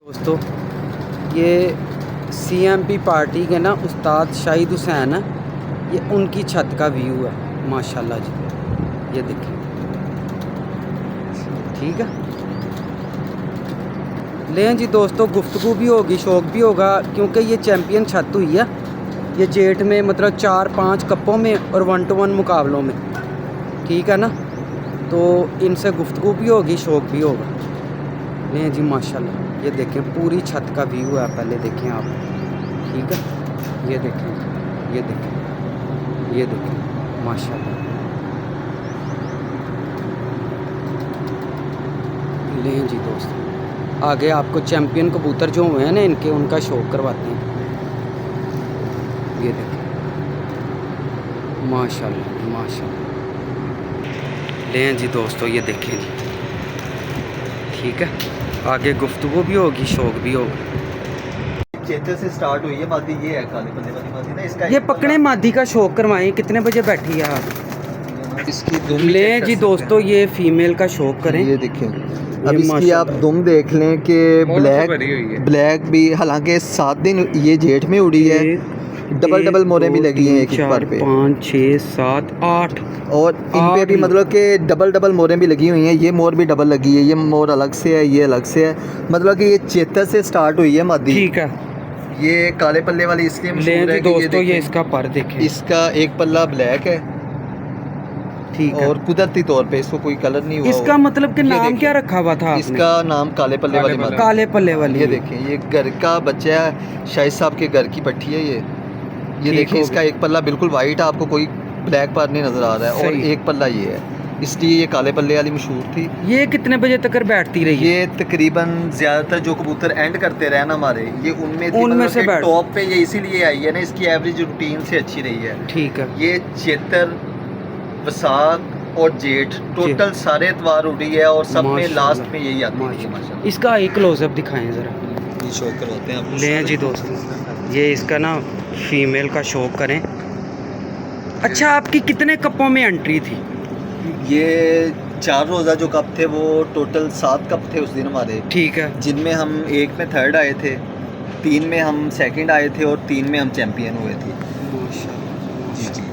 दोस्तों ये CMP party के ना उस्ताद शाहिद हुसैन है, ये उनकी छत का व्यू है माशाल्लाह जी। ये देखिए, ठीक है। लें जी दोस्तों, गुफ्तगू भी होगी, शौक भी होगा, क्योंकि ये चैम्पियन छत हुई है ये जेठ में, मतलब 4-5 कपों में और 1 to 1 मुकाबलों में, ठीक है ना। तो इनसे गुफ्तगू भी होगी, शौक भी होगा। लें जी माशाल्लाह, ये देखें पूरी छत का व्यू है, पहले देखें आप, ठीक है। ये देखें, ये देखें, ये देखें माशाल्लाह। लें जी दोस्तों, आगे आपको चैम्पियन कबूतर जो हुए हैं ना इनके, उनका शौक करवाते हैं। ये देखें माशाल्लाह माशाल्लाह। लें जी दोस्तों, ये देखें जी, ठीक है। आगे गुफ्तगू भी होगी, शौक भी होगा। चेते से स्टार्ट हुई है मादी, ये है काले पल्ले वाली मादी ना। इसका ये पकड़े मादी का शौक करवाएं। कितने बजे बैठी है आप? इसकी दुम लें जी दोस्तों, ये फीमेल का शौक करें। ये देखें, अब इसकी आप दुम देख लें कि ब्लैक भी, हालांकि 7 दिन ये जेठ में उड़ी है। डबल मोरें भी लगी हैं एक बार पे, 5 6 7 8 और इन पे भी मतलब कि डबल मोरें भी लगी हुई हैं। ये मोर भी डबल लगी है, ये मोर अलग से है, ये अलग से है। मतलब कि ये चेतर से स्टार्ट हुई है मादी, ठीक है। ये काले पल्ले वाली इसलिए मशहूर है कि दोस्तों ये इसका पर देखें, इसका एक पल्ला ब्लैक है, ठीक है। और कुदरती तौर पे इसको कोई कलर नहीं हुआ। इसका मतलब कि नाम क्या रखा हुआ था आपने? इसका नाम काले पल्ले वाली मादी। काले पल्ले वाली। ये देखें, ये घर का बच्चा है, शाहिद साहब के घर की पट्टी है ये देखिए, इसका एक पल्ला बिल्कुल वाइट है, आपको कोई ब्लैक पार्ट नहीं नजर आ रहा है, और एक पल्ला ये है, इसलिए ये काले पल्ले वाली मशहूर थी। ये कितने बजे तक बैठती रही? ये तकरीबन ज्यादातर जो कबूतर एंड करते रहे ना हमारे, ये उनमें थी, उनमें से टॉप पे ये इसीलिए आई है ना, इसकी एवरेज रूटीन से अच्छी रही है, ठीक है। ये चेतर, वसाख और जेठ टोटल सारे एतवार उड़ी है, और सब में लास्ट में यही आती है माशाल्लाह। इसका एक क्लोजअप दिखाएं जरा, ये शो करवाते हैं आप। लें जी दोस्तों, ये इसका ना फीमेल का शौक करें। अच्छा, आपकी कितने कपों में एंट्री थी? ये 4 रोज़ा जो कप थे वो टोटल 7 कप थे उस दिन हमारे, ठीक है। जिनमें हम एक में थर्ड आए थे, 3 में हम सेकंड आए थे, और 3 में हम चैम्पियन हुए थे। माशाल्लाह जी,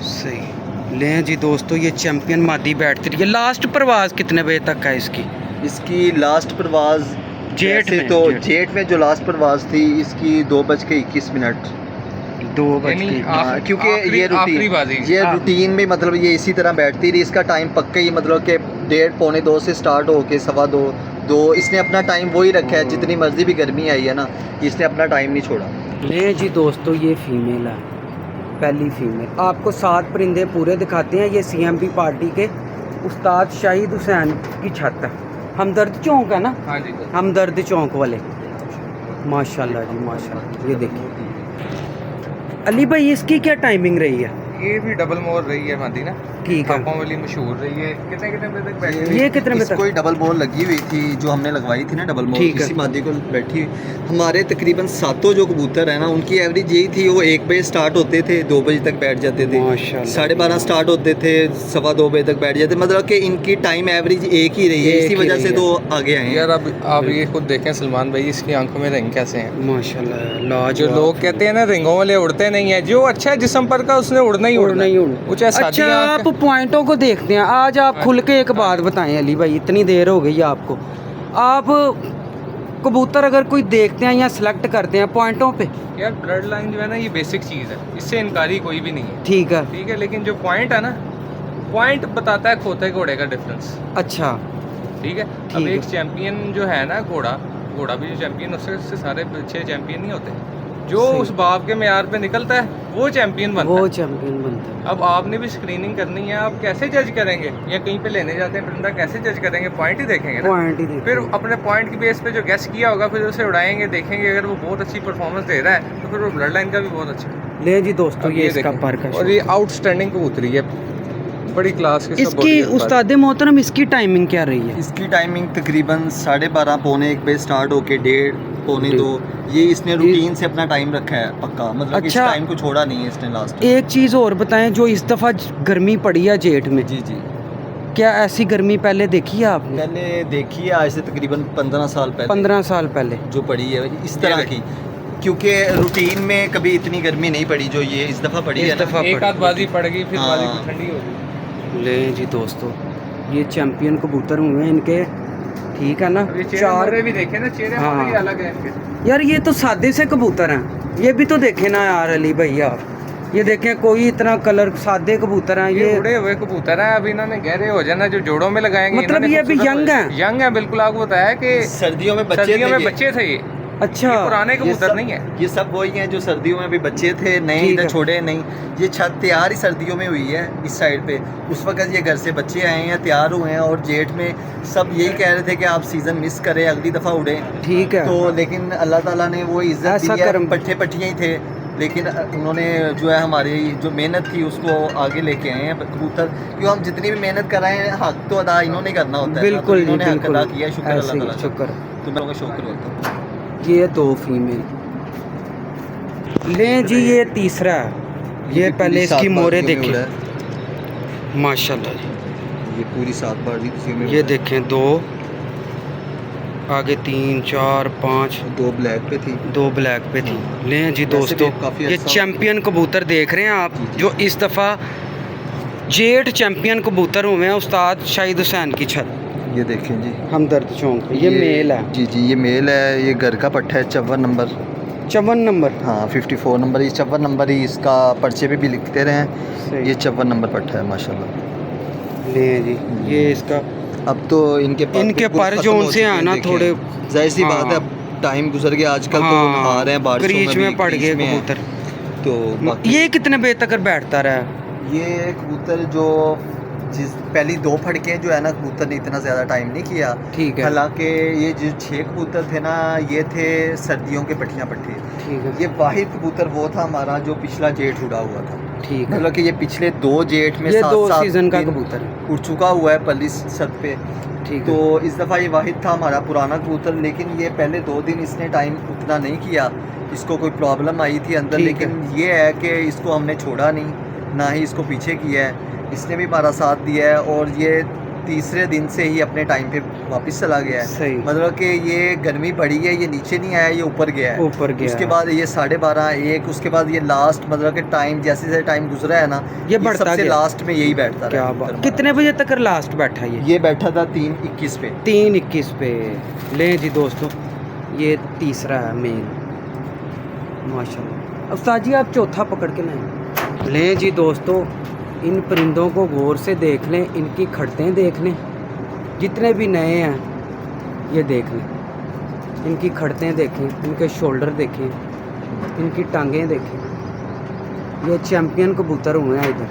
सही। लें जी दोस्तों, ये चैम्पियन मादी बैठती रही है। लास्ट प्रवास कितने बजे तक है इसकी? इसकी लास्ट प्रवास जेठ में, तो जेठ में जो लास्ट प्रवास थी इसकी 2:21, 2 क्योंकि ये रूटीन में मतलब ये इसी तरह बैठती रही। इसका टाइम पक्का ही मतलब कि 1:30 पौने 2 से स्टार्ट हो के 2:15 इसने अपना टाइम वही रखा है, जितनी मर्जी भी गर्मी आई है ना, इसने अपना टाइम नहीं छोड़ा। ले जी दोस्तों, ये फीमेल है, पहली फीमेल। आपको 7 परिंदे पूरे दिखाते हैं। ये सीएमपी पार्टी के उस्ताद शाहिद हुसैन की छत है, हमदर्द चौक है ना? हाँ जी, हमदर्द चौक वाले। माशाल्लाह जी माशाल्लाह। ये देखिए अली भाई, इसकी क्या टाइमिंग रही है? ये भी डबल मोर रही है मादी ना, ठीक है। कपों वाली मशहूर रही है। कितने बजे तक बैठी है? ये कितने बजे तक? कोई डबल मोर लगी हुई थी जो हमने लगवाई थी ना, डबल मोर, ठीक है। इसी मादी को बैठी। हमारे तकरीबन 7 जो कबूतर है ना, उनकी एवरेज यही थी, वो 1 बजे स्टार्ट होते थे, 2 बजे तक बैठ जाते थे, माशाल्लाह। 12:30 स्टार्ट होते थे, 2:15 बजे तक बैठ जाते। मतलब कि इनकी टाइम एवरेज एक ही रही है, इसी वजह से तो आगे आए हैं। यार अब आप ये खुद देखें सलमान भाई, इसकी आंखों में रिंग कैसे हैं माशाल्लाह। जो लोग कहते हैं ना रिंगों वाले उड़ते नहीं है, जो अच्छा जिस्म पर का उसने उड़ना ही उड़ना ही उड़ना। अच्छा, आप पॉइंटों को देखते हैं। आज आप खुल के एक बात बताएं अली भाई, इतनी देर हो गई आपको, आप कबूतर अगर कोई देखते हैं या सिलेक्ट करते हैं पॉइंटों पे? यार ब्लड लाइन जो है ना, ये बेसिक चीज़ है, इससे इनकारी कोई भी नहीं है, ठीक है, ठीक है। लेकिन जो पॉइंट है ना, पॉइंट बताता है खोते घोड़े का डिफरेंस, अच्छा ठीक है। अब एक चैंपियन जो है ना, घोड़ा भी जो चैंपियन, उससे सारे 6 चैंपियन नहीं होते। जो उस बाप के मेयार पे निकलता है वो चैंपियन बनता है, वो चैंपियन बनता है। अब आपने भी स्क्रीनिंग करनी है। आप कैसे जज करेंगे, या कहीं पे लेने जाते हैं परिंदा, कैसे जज करेंगे? पॉइंट ही देखेंगे ना, पॉइंट ही देखेंगे। फिर अपने पॉइंट की बेस पे जो गेस किया होगा, फिर उसे उड़ाएंगे, देखेंगे अगर वो बहुत अच्छी परफॉर्मेंस दे रहा है तो फिर वो ब्लड लाइन का भी बहुत अच्छा। ले जी दोस्तों, ये इसका पर का, और ये आउटस्टैंडिंग कबूतरी है, बड़ी क्लास की। इसकी उस्ताद मोहतरम, इसकी टाइमिंग क्या रही है? इसकी टाइमिंग तकरीबन 12:30 पौने 1 बजे स्टार्ट होके 1:30 पौने 2, ये इसने रूटीन से अपना टाइम रखा है पक्का, मतलब अच्छा, इस टाइम को छोड़ा नहीं है इसने लास्ट। एक चीज़ और बताएं, जो इस दफ़ा गर्मी पड़ी है जेठ में, जी जी, क्या ऐसी गर्मी पहले देखी है आपने? मैंने देखी है आज से तकरीबन 15 साल पहले, 15 साल पहले जो पड़ी है इस तरह की, क्योंकि रूटीन में कभी इतनी गर्मी नहीं पड़ी जो ये इस दफ़ा पड़ी है ना। एक आध बाजी पड़ गई, फिर हाँ। बाजी ठंडी हो गई। ले जी दोस्तों, ये चैंपियन कबूतर हुए हैं इनके, ठीक है ना। अब ये चेहरे चार मोहरे भी देखे ना, चेहरे हाँ। मोहरे ही अलग है इनके। यार ये तो सादे से कबूतर हैं, ये भी तो देखे ना यार अली भैया, ये देखें कोई इतना कलर, सादे कबूतर हैं ये ये। उड़े हुए कबूतर हैं, अब इन्होंने गहरे हो जाना, जो जोड़ों में लगाएंगे मतलब इन्होंने ये अभी खूबसूरत यंग हैं? यंग है बिल्कुल। आपको बताया कि सर्दियों में बच्चे सर्दियों थे में ये। बच्चे थे ये अच्छा, पुराने ये कबूतर सब- नहीं है। ये सब वही हैं जो सर्दियों में भी बच्चे थे, नहीं ठीक इधर है। छोड़े नहीं। ये छत तैयार ही सर्दियों में हुई है इस साइड पे, उस वक्त ये घर से बच्चे आए हैं, तैयार हुए हैं, और जेठ में सब यही कह रहे थे कि आप सीज़न मिस करें, अगली दफ़ा उड़े। ठीक है। तो लेकिन अल्लाह ताला ने वो इज्जत ऐसा दी है, कर्म। पट्ठे पट्टियाँ ही थे, लेकिन उन्होंने जो है हमारी जो मेहनत थी उसको आगे लेके आए हैं कबूतर। क्यों हम जितनी भी मेहनत कर रहे हैं, हक तो अदा इन्होंने करना होता है। बिल्कुल जी, इन्होंने हक बिल्कुल अदा किया, शुक्र ऐसे अल्लाह ही, ताला का। शुक्र। तो मैं उनका शुक्र होता हूँ। ये 2 फीमेल लें जी, ये तीसरा है। ये भी पहले पूरी इसकी सात मोरे बाजियों में देखें, उड़ा है। माशाल्लाह जी। ये पूरी 7 बार में ये देखें 2 आगे 3 4 5 2 ब्लैक पे थी। 2 ब्लैक पे थी। लें जी वैसे भी दोस्तों, काफ़ी ये अच्छा- चैंपियन कबूतर देख रहे हैं आप, जी, जी। जो इस दफ़ा जेठ चैंपियन कबूतर हुए हैं उस्ताद शाहिद हुसैन की छत, ये देखें जी, हमदर्द चौक पे। ये मेल है, जी जी, ये मेल है। ये घर का पट्टा है, 54 नंबर। 54 नंबर। हाँ 54 नंबर, ये 54 नंबर ही इसका पर्चे पे भी लिखते रहे हैं। सही। ये 54 नंबर पट्टा है माशाल्लाह। ले जी, ये इसका अब तो इनके इनके बिल्कुल पर खत्म जो हो उनसे चुके हैं, आना देखें। थोड़े, जाहिर सी बात है, हाँ। अब टाइम गुजर गया, आजकल तो हाँ, आ रहे हैं बारिशों क्रीच में में भी, पड़ क्रीच गए में हैं। कबूतर। तो बाकी ये कितने बजे तक बैठता रहा? ये कबूतर जो जिस पहली 2 फड़के जो है ना, कबूतर ने इतना ज़्यादा टाइम नहीं किया। ठीक है, हालांकि ये जो 6 कबूतर थे ना, ये थे सर्दियों के पट्टियाँ पट्टे। ठीक है, ये वाहिद कबूतर वो था हमारा जो पिछला जेठ उड़ा हुआ था। ठीक है। मतलब कि ये पिछले 2 जेठ में ये 2 7-7 सीजन का दिन कबूतर है। उड़ चुका हुआ है पल्ली छत पे। ठीक तो है, इस दफ़ा ये वाहिद था हमारा पुराना कबूतर, लेकिन ये पहले 2 दिन इसने टाइम उतना नहीं किया, इसको कोई प्रॉब्लम आई थी अंदर। ठीक है। लेकिन ये है कि इसको हमने छोड़ा नहीं, ना ही इसको पीछे किया है, इसने भी हमारा साथ दिया है, और ये तीसरे दिन से ही अपने टाइम पे वापस चला गया है। सही। मतलब कि ये गर्मी बढ़ी है, ये नीचे नहीं आया, ये ऊपर गया है। ऊपर गया उसके है। बाद ये 12:30 1, उसके बाद ये लास्ट, मतलब कि टाइम जैसे जैसे टाइम गुजरा है ना, ये बढ़ता सबसे गया। लास्ट में यही बैठता क्या रहा बात, कबूतर कितने बजे तक लास्ट बैठा हमारा। ये? ये बैठा था 3:21 पे। 3:21 पे। लें जी दोस्तों, ये तीसरा है मेल, माशाल्लाह। उस्ताद जी आप चौथा पकड़ के लाएं। लें जी दोस्तों, इन परिंदों को गौर से देख लें, इनकी खड़तें देख लें, जितने भी नए हैं ये देख लें, इनकी खड़तें देखें, इनके शोल्डर देखें, इनकी टांगें देखें। ये चैंपियन कबूतर हुए हैं इधर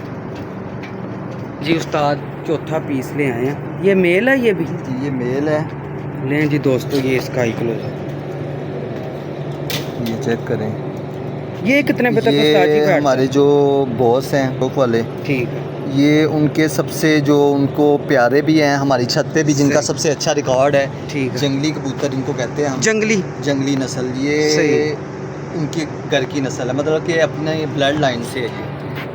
जी। उस्ताद चौथा पीस ले आए हैं। ये मेल है ये भी? जी ये मेल है। लें जी दोस्तों, ये स्काई क्लोज है। ये चेक करें। ये कितने बजे तक उस्ताद जी ये बैठते हमारे जो बॉस हैं बुक वाले, हैं? ठीक है, ये उनके सबसे जो उनको प्यारे भी हैं, हमारी छत पे भी जिनका सही। सबसे अच्छा रिकॉर्ड है। ठीक है। जंगली कबूतर इनको कहते हैं हम, जंगली, जंगली नस्ल। ये सही। उनके घर की नस्ल है, मतलब कि अपने ब्लड लाइन से है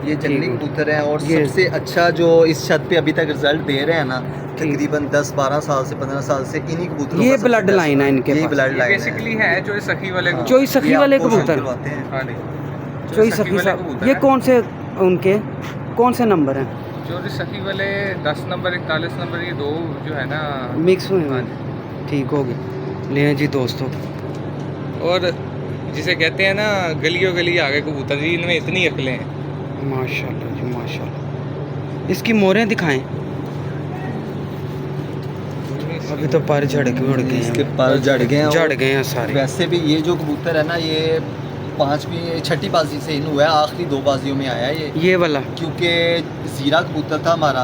ये जंगली ठीक है। कबूतर हैं। और ये- सबसे अच्छा जो इस छत पे अभी तक रिजल्ट दे रहे हैं ना, ठीक। तकरीबन 10-12 साल से 15 साल से इन्हीं कबूतरों ये का सबसे blood best line है इनके यही पास। ब्लड लाइन बेसिकली है जो सखी वाले हाँ। जो इस सखी ये वाले आपको कबूतर। दिलवाते हैं। हाँ नहीं, चोई सखी सखी वाले साहब, कबूतर ये हैं। कौन से उनके कौन से नंबर हैं? जो सखी वाले 10 नंबर 41 नंबर, ये 2 जो है ना मिक्स हुए हाँ हैं। जी। ठीक हो गए। लें जी दोस्तों, और जिसे कहते हैं ना गलियों गली आ गए कबूतर जी, इनमें इतनी अकलें हैं। माशाल्लाह जी माशाल्लाह। इसकी मोरें दिखाएं। अभी तो पर झड़ के उड़ गए इसके हैं, पर जड़ गए हैं। झड़ और गए हैं सारे। वैसे भी ये जो कबूतर है ना, ये 5वीं 6ठी बाजी से इन हुआ है, आखिरी 2 बाजियों में आया है ये वाला क्योंकि ज़ीरा कबूतर था हमारा,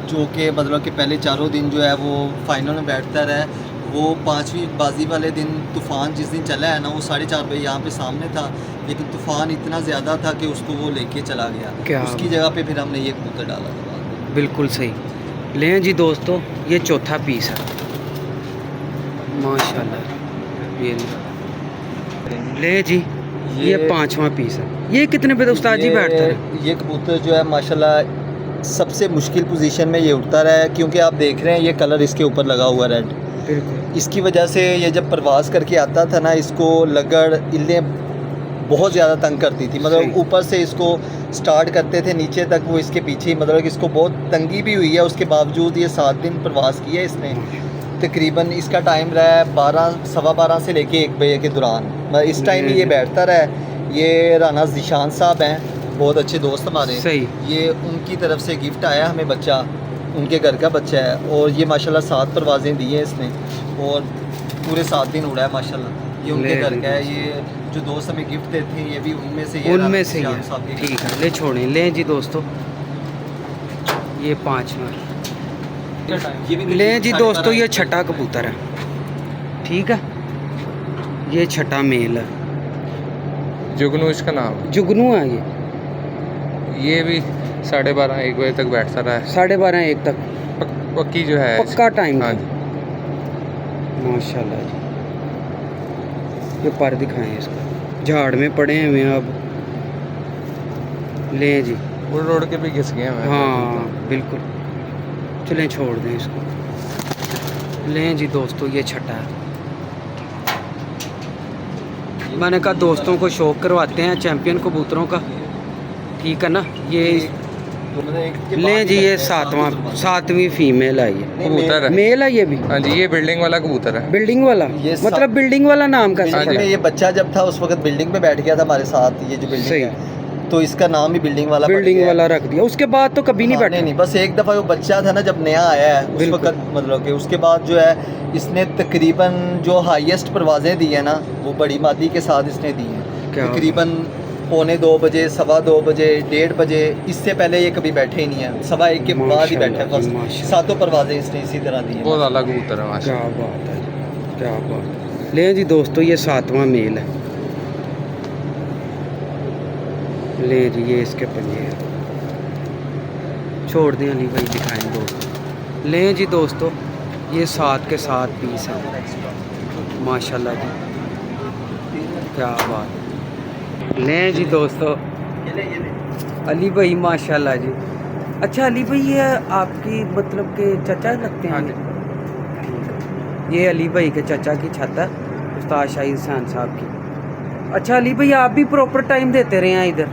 जो कि मतलब कि पहले 4 दिन जो है वो फाइनल में बैठता रहा। वो 5वीं बाजी वाले दिन तूफ़ान जिस दिन चला है ना, वो 4:30 बजे यहाँ पे सामने था, लेकिन तूफ़ान इतना ज़्यादा था कि उसको वो लेके चला गया। क्या उसकी जगह पे फिर हमने ये कबूतर डाला था बाद में। बिल्कुल सही। लें जी दोस्तों, ये चौथा पीस है, माशाल्लाह। ये ले जी, ये 5वां पीस है। ये कितने पे उस्ताद जी बैठता है? ये कबूतर जो है माशाल्लाह सबसे मुश्किल पोजीशन में ये उड़ता रहा है, क्योंकि आप देख रहे हैं ये कलर इसके ऊपर लगा हुआ रेड। बिल्कुल इसकी वजह से ये जब प्रवास करके आता था ना, इसको लगड़ इल्लें बहुत ज़्यादा तंग करती थी। मतलब सही। ऊपर से इसको स्टार्ट करते थे नीचे तक, वो इसके पीछे, मतलब कि इसको बहुत तंगी भी हुई है। उसके बावजूद ये 7 दिन प्रवास किया इसने। तकरीबन इसका टाइम रहा है 12 सवा 12 से लेके 1 बजे के दौरान। मतलब इस टाइम ये बैठता रहा है। ये राना ज़ीशान साहब हैं, बहुत अच्छे दोस्त हमारे। सही। ये उनकी तरफ से गिफ्ट आया हमें बच्चा, उनके घर का बच्चा है। और ये माशाल्लाह 7 परवाज़ें दी हैं इसने और पूरे 7 दिन उड़ा है माशाल्लाह। ये उनके घर का है। ये जो दोस्त हमें गिफ्ट देते हैं ये भी उनमें से ही उनमें से ही राना साहब है। के ठीक है, ले छोड़ें। लें जी दोस्तों, ये 5 में ये भी लें जी दोस्तों, ये छठा कबूतर है। ठीक है, ये छठा मेल है, जुगनू इसका नाम है। जुगनू है ये भी 12:30 1 बजे तक बैठता रहा है। 12:30 1 तक पक्की जो है पक्का टाइम। हाँ जी। माशाल्लाह जी, ये पर दिखाएं इसको, झाड़ में पड़े हुए हैं अब। लें जी, उड़ उड़ के भी घिस गए हैं। हाँ बिल्कुल, चलें छोड़ दें इसको। लें जी दोस्तों, ये छठा है। मैंने कहा दोस्तों को शौक करवाते हैं चैंपियन कबूतरों का, ठीक है ना। ये लें जी, ये 7वीं फीमेल है। ये कबूतर है। मेल है ये भी। हाँ जी, ये बिल्डिंग वाला कबूतर है। बिल्डिंग वाला, ये मतलब बिल्डिंग वाला नाम का बिल्डिंग में ये बच्चा जब था उस वक्त बिल्डिंग में बैठ गया था हमारे साथ। ये जो बिल्डिंग सही। है तो इसका नाम ही बिल्डिंग वाला पड़ बिल्डिंग गया है। वाला रख दिया। उसके बाद तो कभी नहीं हाँ, बैठा। नहीं, बस एक दफ़ा वो बच्चा था ना जब नया आया है उस बिल्कुल। वक्त, मतलब कि उसके बाद जो है इसने तकरीबन जो हाईएस्ट परवाज़ें दी हैं ना वो बड़ी मादी के साथ इसने दी हैं। क्या तकरीबन 1:45 बजे, 2:15 बजे, 1:30 बजे। इससे पहले ये कभी बैठे ही नहीं है। 1:15 के बाद ही बैठा है बस। माशाल्लाह। 7 परवाज़ें इसने इसी तरह दी हैं। बहुत अलग कबूतर है क्या माशाल्लाह। बात है, क्या बात है। लें जी दोस्तों, ये 7वां मेल है। ले जी, ये इसके पंजे हैं। छोड़ दें अली भाई, दिखाएं दोस्तों। लें जी दोस्तों, ये 7 के 7 पीस हैं माशाल्लाह जी, क्या बात है। लें जी दोस्तों, अली भाई माशाल्लाह जी। अच्छा अली भाई, ये आपकी मतलब के चाचा लगते हैं? हाँ जी। ये अली भाई के चाचा की छत है, उस्ताद शाहिद हुसैन साहब की। अच्छा अली भाई, आप भी प्रॉपर टाइम देते रहे हैं इधर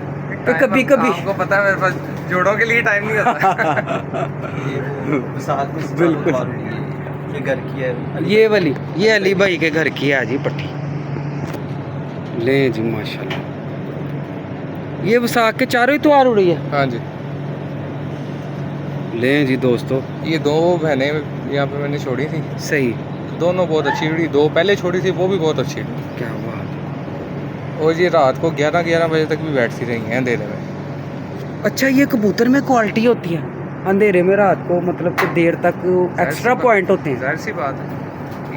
कि कभी कभी? आपको पता है मेरे पास जोड़ों के लिए टाइम नहीं होता। बिल्कुल। ये घर की है। ये वाली, ये अली भाई के घर की है जी पट्टी। ले जी माशाल्लाह, ये वसाख के चारों ही त्योहार उड़ी है। हाँ जी। ले जी दोस्तों, ये 2 बहनें यहाँ पे मैंने छोड़ी थी, सही। दोनों बहुत अच्छी उड़ी। 2 पहले छोड़ी थी, वो भी बहुत अच्छी उड़ी। क्या बात है। और ये रात को 11 बजे तक भी बैठती रही हैं अंधेरे में। अच्छा, ये कबूतर में क्वालिटी होती है अंधेरे में रात को, मतलब कि देर तक एक्स्ट्रा पॉइंट होते हैं। जाहिर सी बात है,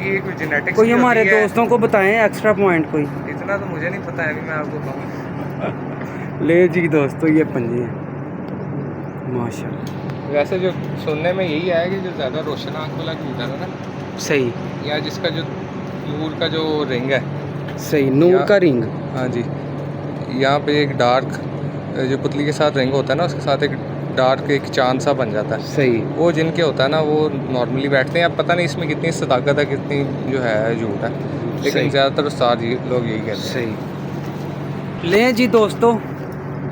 ये कोई जेनेटिक्स कोई हमारे दोस्तों को बताएं एक्स्ट्रा पॉइंट कोई। इतना तो मुझे नहीं पता है, अभी मैं आपको कहूँ। ले जी दोस्तों, ये पंजे हैं माशाल्लाह। वैसे जो सुनने में यही आया कि जो ज़्यादा रोशन आँख वाला कबूतर है ना, सही या जिसका जो नूर का जो रिंग है, सही, नूर का रिंग। हाँ जी, यहाँ पे एक डार्क जो पुतली के साथ रिंग होता है ना, उसके साथ एक डार्क एक चांद सा बन जाता है। सही। वो जिनके होता है ना वो नॉर्मली बैठते हैं। अब पता नहीं इसमें कितनी सदाकत है, कितनी जो है झूठ है, लेकिन सही। ज़्यादातर उस्ताद लोग यही कहते हैं। सही। लें जी दोस्तों,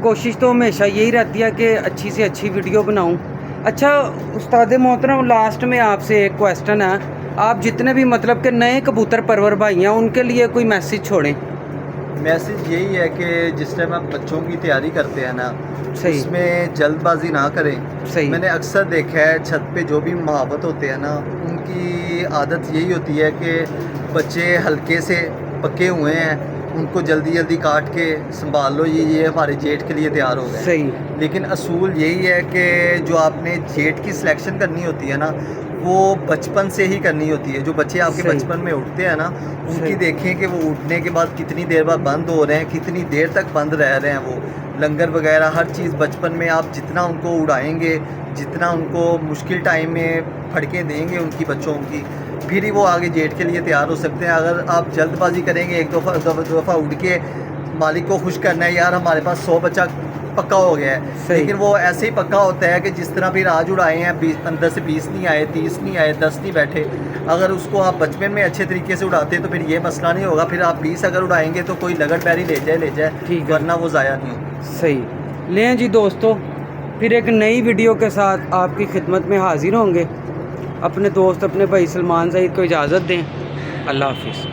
कोशिश तो हमेशा यही रहती है कि अच्छी से अच्छी वीडियो बनाऊं। अच्छा उस्ताद मोहतरम, लास्ट में आपसे एक क्वेश्चन है। आप जितने भी मतलब के नए कबूतर परवर भाई हैं उनके लिए कोई मैसेज छोड़ें। मैसेज यही है कि जिस टाइम आप बच्चों की तैयारी करते हैं ना, सही। उसमें जल्दबाजी ना करें। सही। मैंने अक्सर देखा है छत पे जो भी महावत होते हैं ना, उनकी आदत यही होती है कि बच्चे हल्के से पके हुए हैं, उनको जल्दी जल्दी काट के संभाल लो, ये हमारे जेठ के लिए तैयार हो गए। सही। लेकिन असूल यही है कि जो आपने जेठ की सिलेक्शन करनी होती है ना, वो बचपन से ही करनी होती है। जो बच्चे आपके सही। बचपन में उठते हैं ना, सही। उनकी देखें कि वो उठने के बाद कितनी देर बाद बंद हो रहे हैं, कितनी देर तक बंद रह रहे हैं। वो लंगर वगैरह हर चीज़ बचपन में आप जितना उनको उड़ाएंगे, जितना उनको मुश्किल टाइम में फड़कें देंगे उनकी बच्चों की, फिर ही वो आगे जेठ के लिए तैयार हो सकते हैं। अगर आप जल्दबाजी करेंगे, एक दफ़ा उड़ के मालिक को खुश करना है, यार हमारे पास 100 बच्चा पक्का हो गया है। सही। लेकिन वो ऐसे ही पक्का होता है कि जिस तरह फिर आज उड़ाए हैं 15 से 20 नहीं आए, 30 नहीं आए, 10 नहीं बैठे, अगर उसको आप बचपन में अच्छे तरीके से उड़ाते तो फिर ये मसला नहीं होगा। फिर आप 20 अगर उड़ाएंगे तो कोई लगन पैरी ले जाए ठीक है। वरना वो ज़ाया नहीं होगा। सही। लें जी दोस्तों, फिर एक नई वीडियो के साथ आपकी खिदमत में हाजिर होंगे। अपने दोस्त अपने भाई सलमान सईद को इजाज़त दें। अल्लाह हाफिज़।